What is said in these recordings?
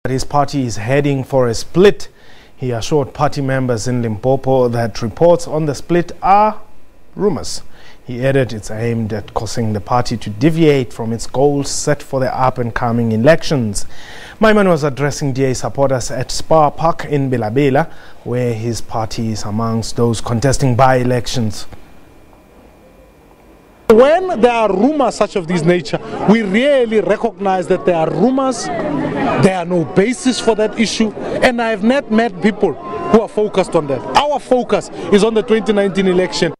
His party is heading for a split. He assured party members in Limpopo that reports on the split are rumors. He added it's aimed at causing the party to deviate from its goals set for the up-and-coming elections. Maimane was addressing DA supporters at Spa Park in BelaBela, where his party is amongst those contesting by-elections. When there are rumors such of this nature, we really recognize that there are rumors, there are no basis for that issue, and I have not met people who are focused on that. Our focus is on the 2019 election.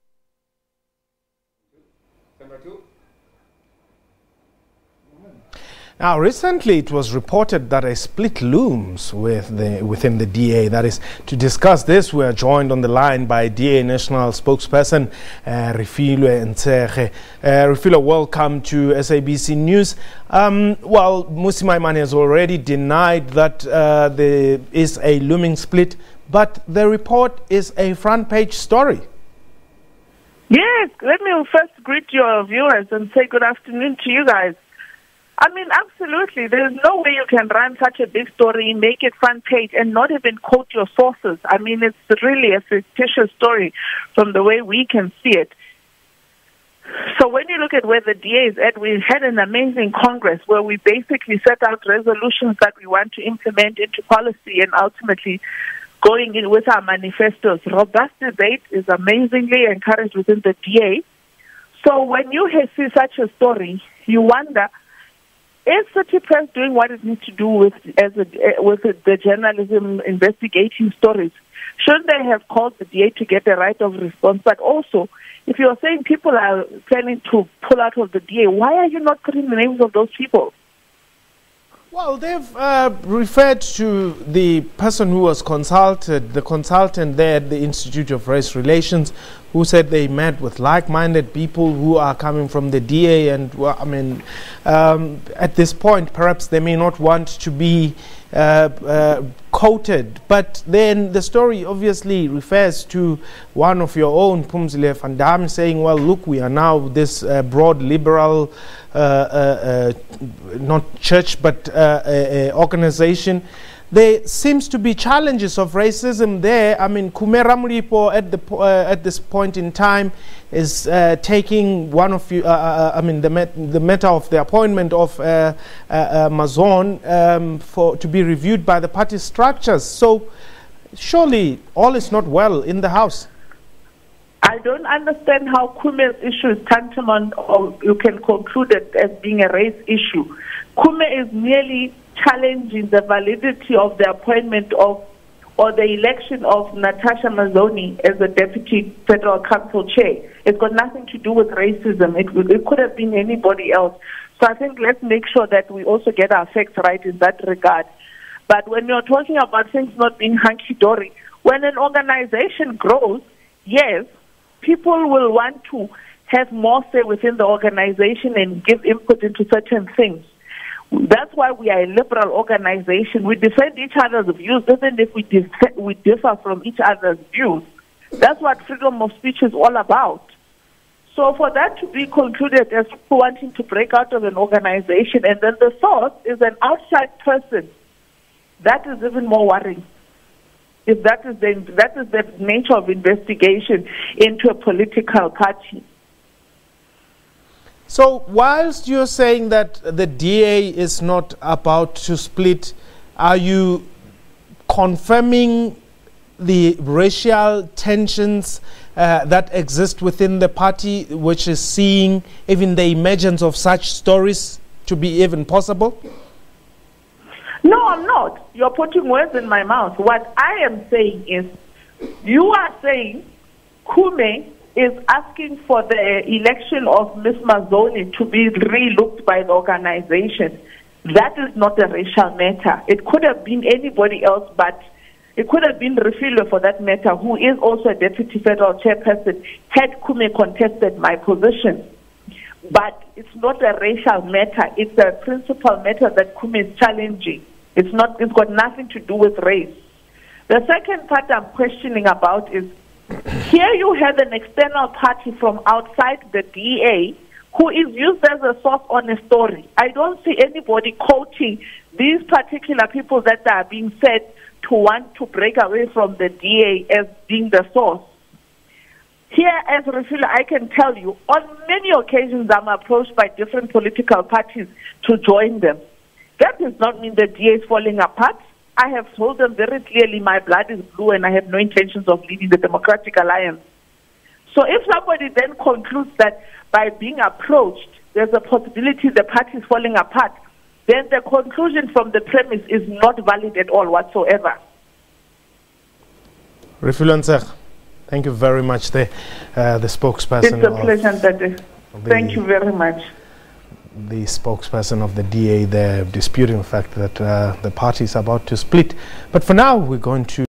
Now, recently it was reported that a split looms within the DA. That is, to discuss this, we are joined on the line by DA National Spokesperson Refilwe Ntshege. Refilwe, welcome to SABC News. Well, Mmusi Maimane has already denied that there is a looming split, but the report is a front-page story. Yes, let me first greet your viewers and say good afternoon to you guys. I mean, absolutely. There's no way you can run such a big story, make it front page, and not even quote your sources. I mean, it's really a fictitious story from the way we can see it. So when you look at where the DA is at, we had an amazing Congress where we basically set out resolutions that we want to implement into policy and ultimately going in with our manifestos. Robust debate is amazingly encouraged within the DA. So when you see such a story, you wonder, is City Press doing what it needs to do with the journalism investigating stories? Shouldn't they have called the DA to get a right of response? But also, if you're saying people are planning to pull out of the DA, why are you not putting the names of those people? Well, they've referred to the person who was consulted, the consultant there at the Institute of Race Relations, who said they met with like-minded people who are coming from the DA. And, well, I mean, at this point, perhaps they may not want to be quoted. But then the story obviously refers to one of your own, Phumzile van Dam, saying, well, look, we are now this broad liberal, not church, but organization. There seems to be challenges of racism there. I mean, Kumera Muripo at this point in time is taking one of you. I mean, the matter of the appointment of Mazon to be reviewed by the party structures. So, surely all is not well in the House. I don't understand how Kume's issue is tantamount, or you can conclude it as being a race issue. Kume is merely challenging the validity of the appointment of or the election of Natasha Mazzoni as the Deputy Federal Council Chair. It's got nothing to do with racism. It could have been anybody else. So I think let's make sure that we also get our facts right in that regard. But when you're talking about things not being hunky-dory, when an organization grows, yes, people will want to have more say within the organization and give input into certain things. That's why we are a liberal organization. We defend each other's views, even if we differ from each other's views. That's what freedom of speech is all about. So for that to be concluded as wanting to break out of an organization, and then the source is an outside person, that is even more worrying. If that is the nature of investigation into a political party. So, whilst you're saying that the DA is not about to split, are you confirming the racial tensions that exist within the party, which is seeing even the emergence of such stories to be even possible? No, I'm not. You're putting words in my mouth. What I am saying is, you are saying Kume is asking for the election of Ms. Mazzoni to be re-looked by the organization. That is not a racial matter. It could have been anybody else, but it could have been Refilwe for that matter, who is also a deputy federal chairperson, had Kume contested my position. But it's not a racial matter. It's a principal matter that Kume is challenging. It's got nothing to do with race. The second part I'm questioning about is, here you have an external party from outside the DA who is used as a source on a story. I don't see anybody quoting these particular people that are being said to want to break away from the DA as being the source. Here, as Refila, I can tell you, on many occasions I'm approached by different political parties to join them. That does not mean the DA is falling apart. I have told them very clearly my blood is blue and I have no intentions of leaving the Democratic Alliance. So if somebody then concludes that by being approached, there's a possibility the party is falling apart, then the conclusion from the premise is not valid at all whatsoever. Refila, thank you very much, the spokesperson. It's a pleasure, Dade. Thank you very much. The spokesperson of the DA there disputing the fact that the party is about to split. But for now, we're going to